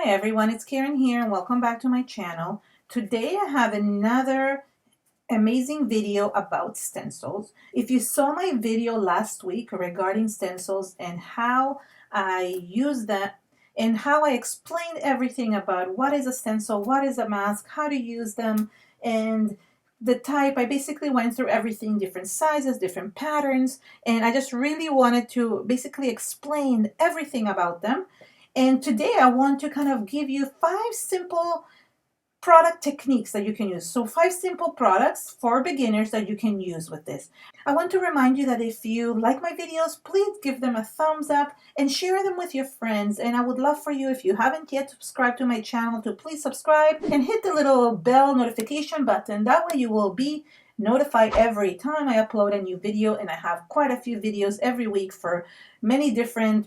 Hi everyone, it's Keren here and welcome back to my channel. Today I have another amazing video about stencils. If you saw my video last week regarding stencils and how I use them and how I explained everything about what is a stencil, what is a mask, how to use them, and the type, I basically went through everything, different sizes, different patterns, and I just really wanted to basically explain everything about them. And today I want to kind of give you 5 simple product techniques that you can use. So 5 simple products for beginners that you can use with this. I want to remind you that if you like my videos, please give them a thumbs up and share them with your friends. And I would love for you, if you haven't yet subscribed to my channel, to please subscribe and hit the little bell notification button. That way you will be notified every time I upload a new video, and I have quite a few videos every week for many different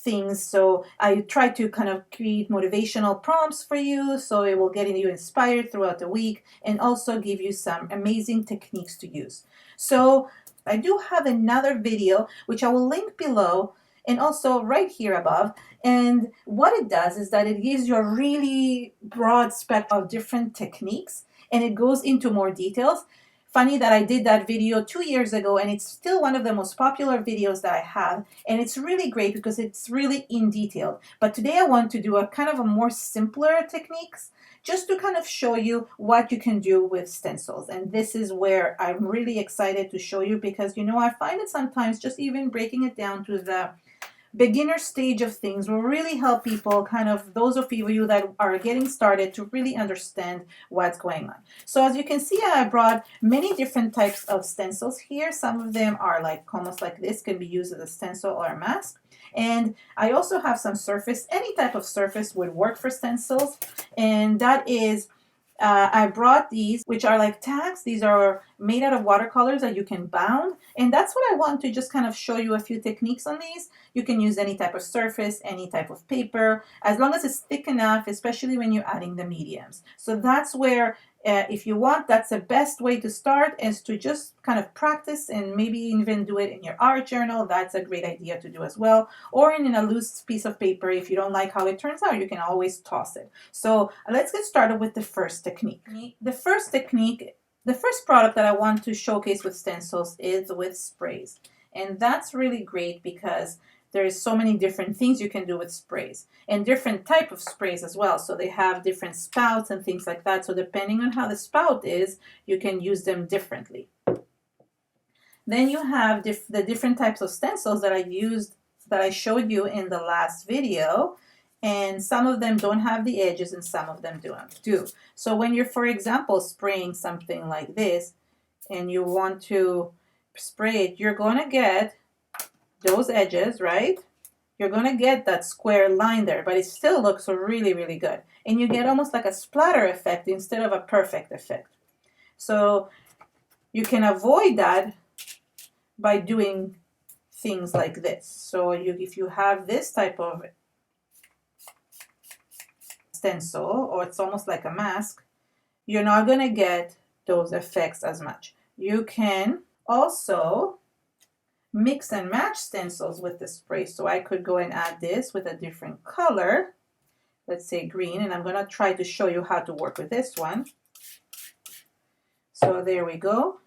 things. So I try to kind of create motivational prompts for you, so it will get you inspired throughout the week and also give you some amazing techniques to use. So I do have another video which I will link below and also right here above, and what it does is that it gives you a really broad spectrum of different techniques and it goes into more details. Funny that I did that video 2 years ago and it's still one of the most popular videos that I have, and it's really great because it's really in detail. But today I want to do a kind of a more simpler techniques just to kind of show you what you can do with stencils. And this is where I'm really excited to show you, because I find it sometimes just even breaking it down to the beginner stage of things will really help people, kind of those of you that are getting started, to really understand what's going on. So as you can see, I brought many different types of stencils here. Some of them are like almost like this, can be used as a stencil or a mask. And I also have some surface. Any type of surface would work for stencils, and that is I brought these, which are like tags. These are made out of watercolors that you can bound. And that's what I want to just kind of show you a few techniques on these. You can use any type of surface, any type of paper, as long as it's thick enough, especially when you're adding the mediums. So that's where, if you want, that's the best way to start, is to just kind of practice and maybe even do it in your art journal. That's a great idea to do as well. Or in a loose piece of paper. If you don't like how it turns out, you can always toss it. So let's get started with the first technique. The first product that I want to showcase with stencils is with sprays. And that's really great because there's so many different things you can do with sprays, and different type of sprays as well. So they have different spouts and things like that. So depending on how the spout is, you can use them differently. Then you have the different types of stencils that I showed you in the last video. And some of them don't have the edges and some of them do. So when you're, for example, spraying something like this and you want to spray it, you're going to get those edges, right? You're going to get that square line there, but it still looks really, really good. And you get almost like a splatter effect instead of a perfect effect. So you can avoid that by doing things like this. So if you have this type of stencil, or it's almost like a mask, you're not going to get those effects as much. You can also mix and match stencils with the spray. So I could go and add this with a different color, let's say green, and I'm going to try to show you how to work with this one. So there we go,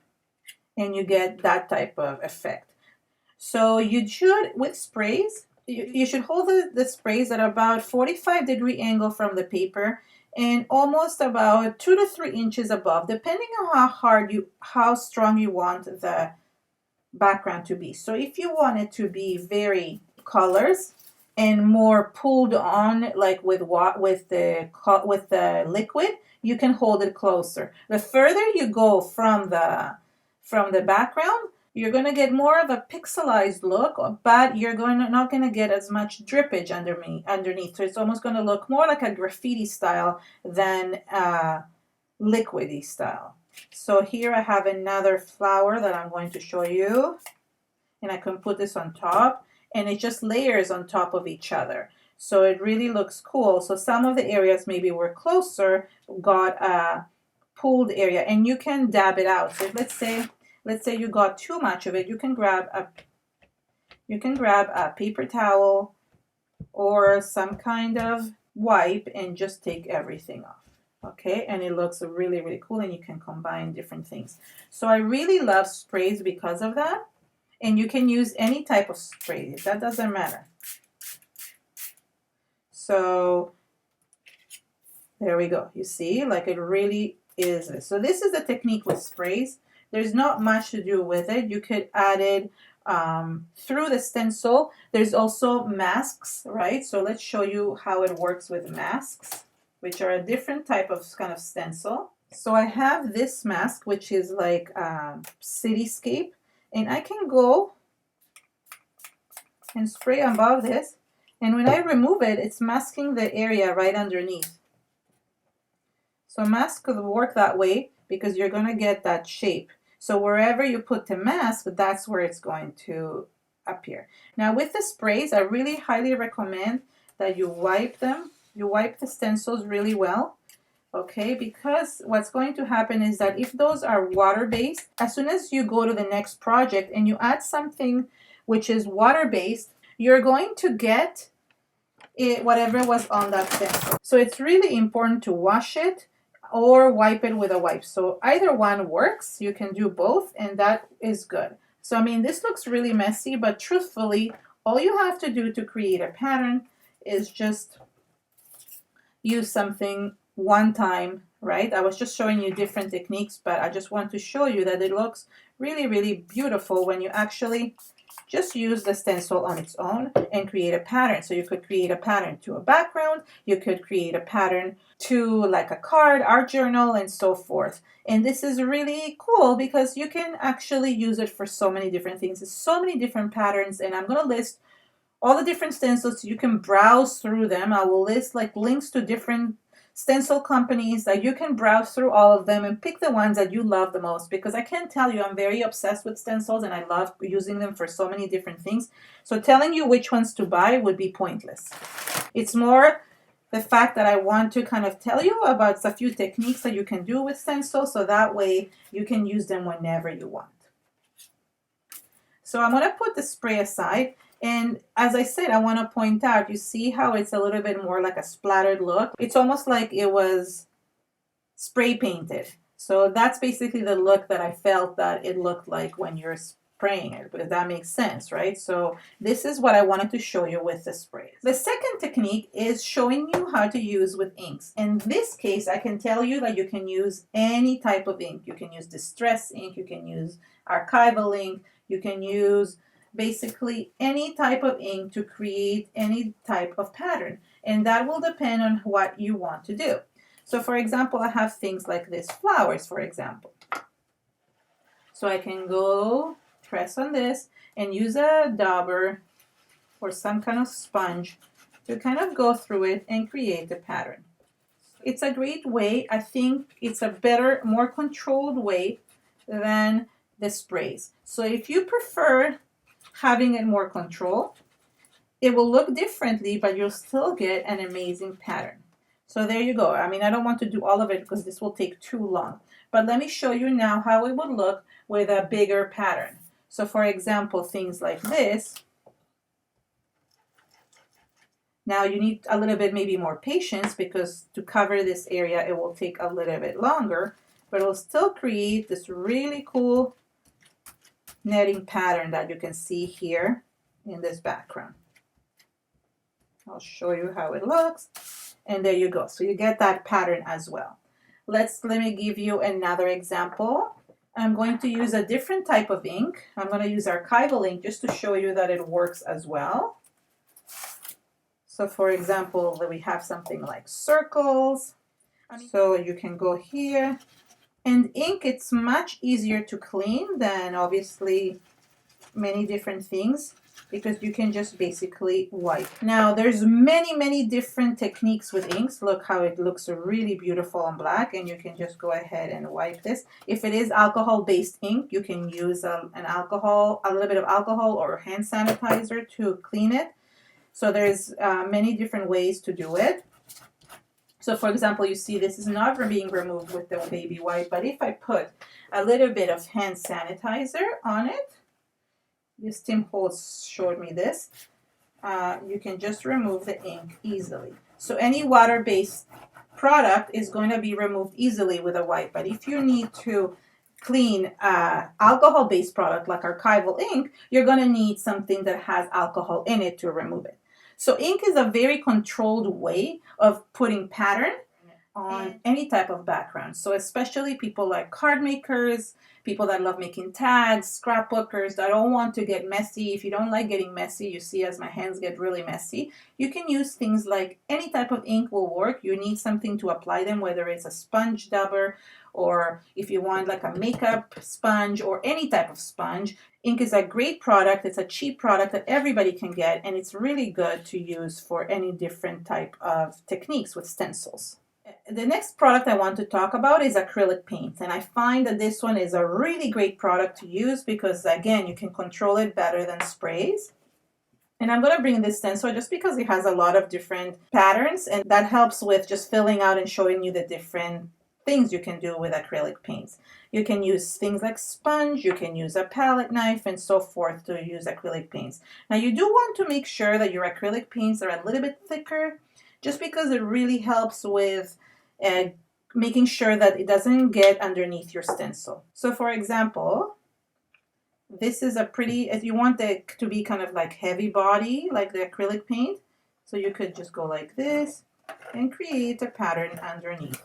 and you get that type of effect. So you should, with sprays, you should hold the sprays at about 45-degree angle from the paper and almost about 2 to 3 inches above, depending on how strong you want the background to be. So if you want it to be very colors and more pulled on, like with the liquid, you can hold it closer. The further you go from the background, you're going to get more of a pixelized look, but you're not going to get as much drippage underneath. So it's almost going to look more like a graffiti style than liquidy style. So here I have another flower that I'm going to show you, and I can put this on top, and it just layers on top of each other. So it really looks cool. So some of the areas maybe were closer got a pulled area, and you can dab it out. So let's say you got too much of it, you can grab a paper towel or some kind of wipe and just take everything off. Okay, and it looks really, really cool, and you can combine different things. So I really love sprays because of that. And you can use any type of spray, that doesn't matter. So there we go. You see, like it really is. So this is the technique with sprays. There's not much to do with it. You could add it through the stencil. There's also masks, right? So let's show you how it works with masks, which are a different type of kind of stencil. So I have this mask, which is like cityscape, and I can go and spray above this, and when I remove it, it's masking the area right underneath. So mask could work that way because you're going to get that shape. So wherever you put the mask, that's where it's going to appear. Now with the sprays, I really highly recommend that you wipe them. You wipe the stencils really well. Okay, because what's going to happen is that if those are water-based, as soon as you go to the next project and you add something which is water-based, you're going to get it, whatever was on that stencil. So it's really important to wash it or wipe it with a wipe. So either one works. You can do both, and that is good. So I mean, this looks really messy, but truthfully, all you have to do to create a pattern is just use something one time, right? I was just showing you different techniques, but I just want to show you that it looks really, really beautiful when you actually just use the stencil on its own and create a pattern. So you could create a pattern to a background, you could create a pattern to like a card, art journal, and so forth. And this is really cool because you can actually use it for so many different things. There's so many different patterns, and I'm going to list all the different stencils so you can browse through them. I will list like links to different stencil companies that you can browse through all of them and pick the ones that you love the most, because I can tell you I'm very obsessed with stencils and I love using them for so many different things. So telling you which ones to buy would be pointless. It's more the fact that I want to kind of tell you about a few techniques that you can do with stencils so that way you can use them whenever you want. So I'm going to put the spray aside. And as I said, I want to point out, you see how it's a little bit more like a splattered look? It's almost like it was spray painted. So that's basically the look that I felt that it looked like when you're spraying it, if that makes sense, right? So this is what I wanted to show you with the sprays. The second technique is showing you how to use with inks. In this case, I can tell you that you can use any type of ink. You can use distress ink, you can use archival ink, you can use basically any type of ink to create any type of pattern, and that will depend on what you want to do. So for example, I have things like this, flowers for example. So I can go press on this and use a dauber or some kind of sponge to kind of go through it and create a pattern. It's a great way. I think it's a better, more controlled way than the sprays. So if you prefer having it more control, it will look differently, but you'll still get an amazing pattern. So there you go. I mean, I don't want to do all of it because this will take too long, but let me show you now how it would look with a bigger pattern. So for example, things like this. Now you need a little bit maybe more patience because to cover this area, it will take a little bit longer, but it will still create this really cool netting pattern that you can see here in this background. I'll show you how it looks, and there you go. So you get that pattern as well. Let me give you another example. I'm going to use a different type of ink. I'm going to use archival ink just to show you that it works as well. So for example, we have something like circles. So you can go here. And ink, it's much easier to clean than obviously many different things because you can just basically wipe. Now there's many different techniques with inks. Look how it looks really beautiful on black, and you can just go ahead and wipe this. If it is alcohol-based ink, you can use a little bit of alcohol or hand sanitizer to clean it. So there's many different ways to do it. So for example, you see this is not being removed with the baby wipe, but if I put a little bit of hand sanitizer on it, this Tim Holtz showed me this, you can just remove the ink easily. So any water-based product is going to be removed easily with a wipe. But if you need to clean alcohol-based product like archival ink, you're going to need something that has alcohol in it to remove it. So ink is a very controlled way of putting pattern on any type of background. So especially people like card makers, people that love making tags, scrapbookers that don't want to get messy. If you don't like getting messy, you see as my hands get really messy, you can use things like any type of ink will work. You need something to apply them, whether it's a sponge dabber or if you want like a makeup sponge or any type of sponge. Ink is a great product. It's a cheap product that everybody can get, and it's really good to use for any different type of techniques with stencils. The next product I want to talk about is acrylic paint, and I find that this one is a really great product to use because again you can control it better than sprays. And I'm going to bring this stencil just because it has a lot of different patterns, and that helps with just filling out and showing you the different things you can do with acrylic paints. You can use things like sponge, you can use a palette knife and so forth to use acrylic paints. Now you do want to make sure that your acrylic paints are a little bit thicker, just because it really helps with making sure that it doesn't get underneath your stencil. So for example, this is a pretty, if you want it to be kind of like heavy body, like the acrylic paint, so you could just go like this and create a pattern underneath.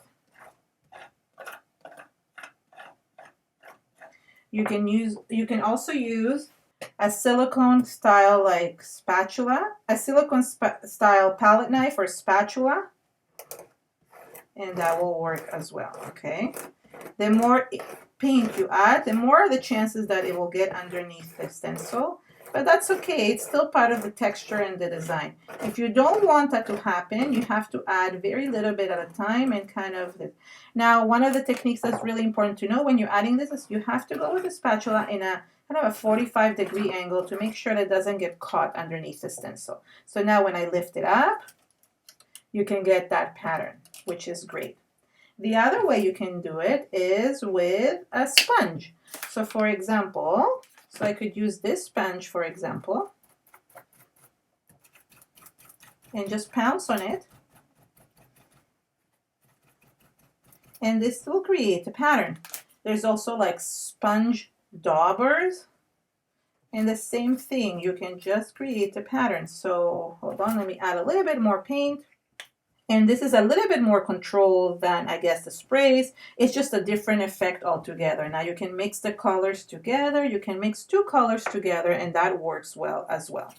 You can also use a silicone style like spatula, a silicone style palette knife or spatula, and that will work as well. Okay, the more paint you add, the more the chances that it will get underneath the stencil, but that's okay. It's still part of the texture and the design. If you don't want that to happen, you have to add very little bit at a time and kind of. Now, one of the techniques that's really important to know when you're adding this is you have to go with the spatula in a kind of a 45-degree angle to make sure that it doesn't get caught underneath the stencil. So now when I lift it up, you can get that pattern, which is great. The other way you can do it is with a sponge. So for example, so I could use this sponge, for example, and just pounce on it. And this will create a pattern. There's also like sponge daubers. And the same thing, you can just create a pattern. So hold on, let me add a little bit more paint. And this is a little bit more controlled than, I guess, the sprays. It's just a different effect altogether. Now you can mix the colors together. You can mix two colors together, and that works well as well.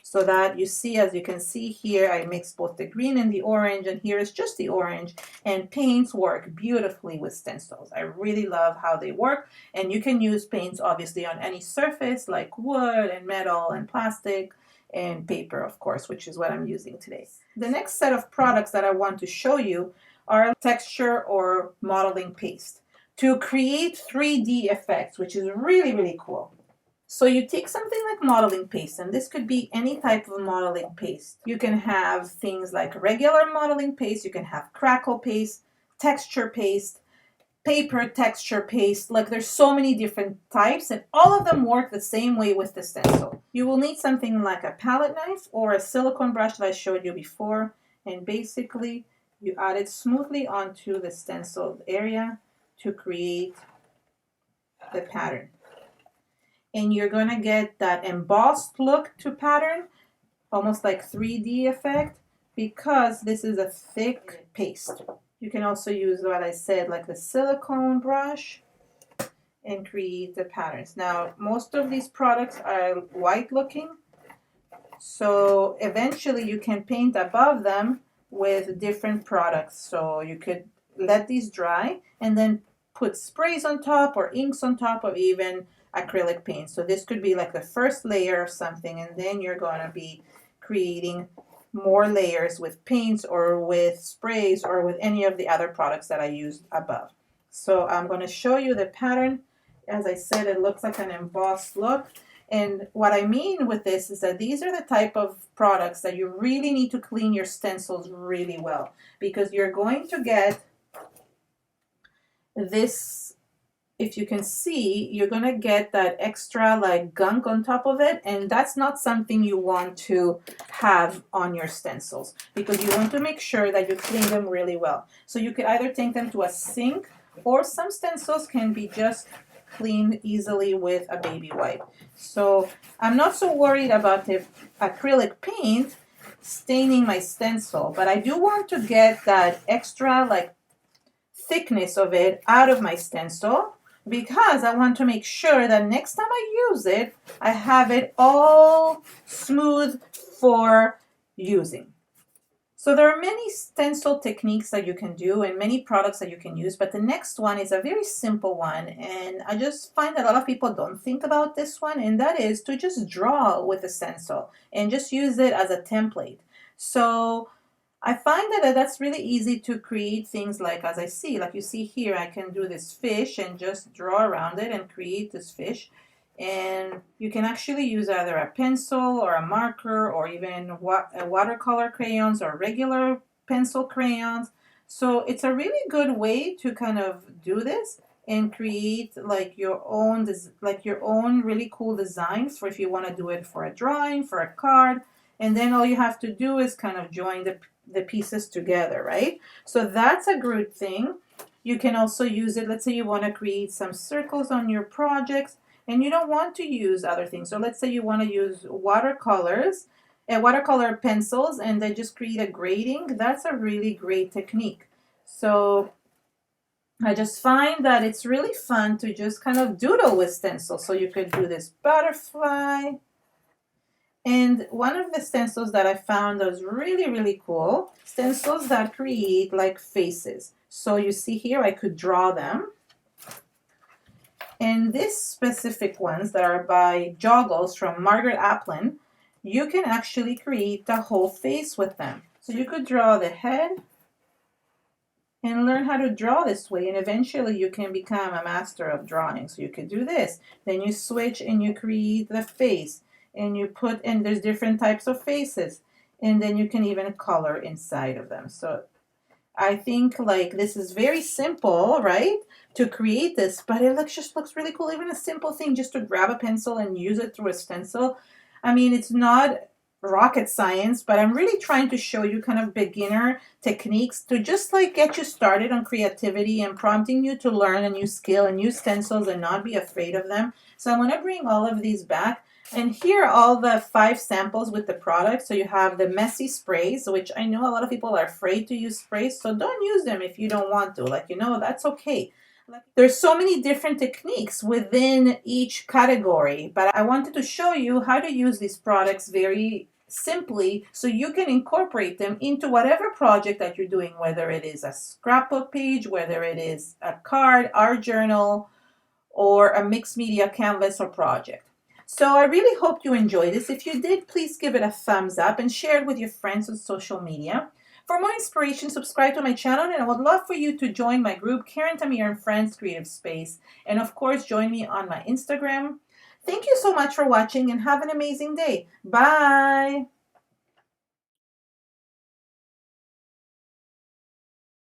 So that you see, as you can see here, I mixed both the green and the orange, and here is just the orange. And paints work beautifully with stencils. I really love how they work. And you can use paints, obviously, on any surface, like wood and metal and plastic, and paper, of course, which is what I'm using today. The next set of products that I want to show you are texture or modeling paste to create 3D effects, which is really, really cool. So you take something like modeling paste, and this could be any type of modeling paste. You can have things like regular modeling paste, you can have crackle paste, texture paste, paper texture paste. Like there's so many different types, and all of them work the same way with the stencil. You will need something like a palette knife or a silicone brush that I showed you before, and basically you add it smoothly onto the stenciled area to create the pattern. And you're going to get that embossed look to pattern, almost like 3D effect, because this is a thick paste. You can also use what I said, like the silicone brush, and create the patterns. Now, most of these products are white looking, so eventually you can paint above them with different products. So you could let these dry and then put sprays on top or inks on top of even acrylic paint. So this could be like the first layer of something, and then you're going to be creating more layers with paints or with sprays or with any of the other products that I used above. So I'm going to show you the pattern. As I said, it looks like an embossed look. And what I mean with this is that these are the type of products that you really need to clean your stencils really well, because you're going to get this if you can see, you're gonna get that extra like gunk on top of it, and that's not something you want to have on your stencils, because you want to make sure that you clean them really well. So you could either take them to a sink, or some stencils can be just cleaned easily with a baby wipe. So I'm not so worried about the acrylic paint staining my stencil, but I do want to get that extra like thickness of it out of my stencil, because I want to make sure that next time I use it, I have it all smooth for using. So there are many stencil techniques that you can do and many products that you can use, but the next one is a very simple one, and I just find that a lot of people don't think about this one, and that is to just draw with a stencil and just use it as a template. So I find that that's really easy to create things like, as I see, like you see here, I can do this fish and just draw around it and create this fish. And you can actually use either a pencil or a marker, or even watercolor crayons or regular pencil crayons. So it's a really good way to kind of do this and create like your own really cool designs for if you want to do it for a drawing, for a card. And then all you have to do is kind of join the pieces together, right? So that's a good thing. You can also use it, let's say you want to create some circles on your projects and you don't want to use other things. So let's say you want to use watercolors and watercolor pencils and then just create a grading. That's a really great technique. So I just find that it's really fun to just kind of doodle with stencils. So you could do this butterfly. And one of the stencils that I found that was really, really cool, stencils that create like faces. So you see here, I could draw them. And these specific ones that are by Joggles from Margaret Applin, you can actually create the whole face with them. So you could draw the head and learn how to draw this way, and eventually you can become a master of drawing. So you could do this. Then you switch and you create the face. And you put, and there's different types of faces, and then you can even color inside of them. So I think like this is very simple, right, to create this, but it just looks really cool. Even a simple thing just to grab a pencil and use it through a stencil. I mean, it's not rocket science, but I'm really trying to show you kind of beginner techniques to just like get you started on creativity and prompting you to learn a new skill and use stencils and not be afraid of them. So I want to bring all of these back. And here are all the 5 samples with the product. So you have the messy sprays, which I know a lot of people are afraid to use sprays. So don't use them if you don't want to. Like, that's okay. There's so many different techniques within each category. But I wanted to show you how to use these products very simply so you can incorporate them into whatever project that you're doing, whether it is a scrapbook page, whether it is a card, art journal, or a mixed media canvas or project. So I really hope you enjoyed this. If you did, please give it a thumbs up and share it with your friends on social media. For more inspiration, subscribe to my channel, and I would love for you to join my group, Keren, Tamir, and Friends Creative Space. And of course, join me on my Instagram. Thank you so much for watching and have an amazing day. Bye!